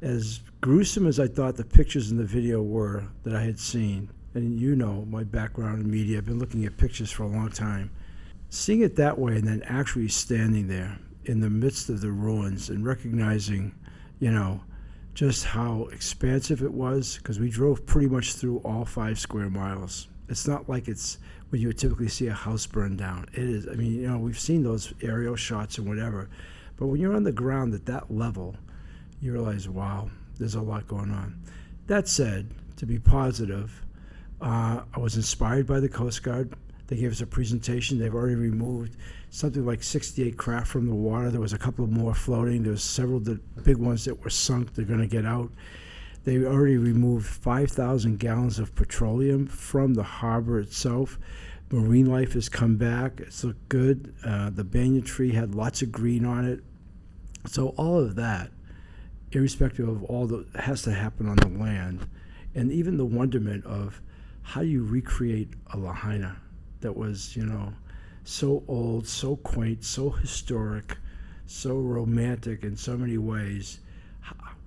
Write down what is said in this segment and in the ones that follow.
as gruesome as I thought the pictures in the video were that I had seen, and you know my background in media, I've been looking at pictures for a long time, seeing it that way and then actually standing there in the midst of the ruins and recognizing, just how expansive it was, because we drove pretty much through all 5 square miles. It's not like it's when you would typically see a house burn down. It is, we've seen those aerial shots and whatever, but when you're on the ground at that level, you realize, wow, there's a lot going on. That said, to be positive, I was inspired by the Coast Guard. They gave us a presentation. They've already removed something like 68 craft from the water. There was a couple more floating. There was several big ones that were sunk. They're going to get out. They already removed 5,000 gallons of petroleum from the harbor itself. Marine life has come back. It's looked good. The banyan tree had lots of green on it. So all of that, irrespective of all that has to happen on the land, and even the wonderment of how you recreate a Lahaina that was, so old, so quaint, so historic, so romantic in so many ways.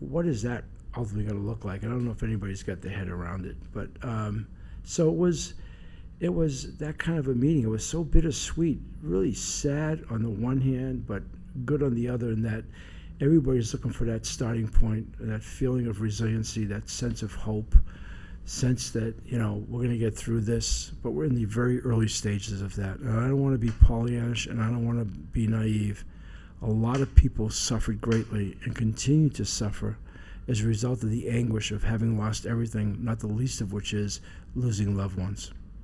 What is that ultimately going to look like? I don't know if anybody's got their head around it, but so it was that kind of a meeting. It was so bittersweet, really sad on the one hand, but good on the other, in that everybody's looking for that starting point, that feeling of resiliency, that sense of hope, sense that, we're going to get through this, but we're in the very early stages of that. And I don't want to be Pollyannish, and I don't want to be naive. A lot of people suffered greatly and continue to suffer as a result of the anguish of having lost everything, not the least of which is losing loved ones.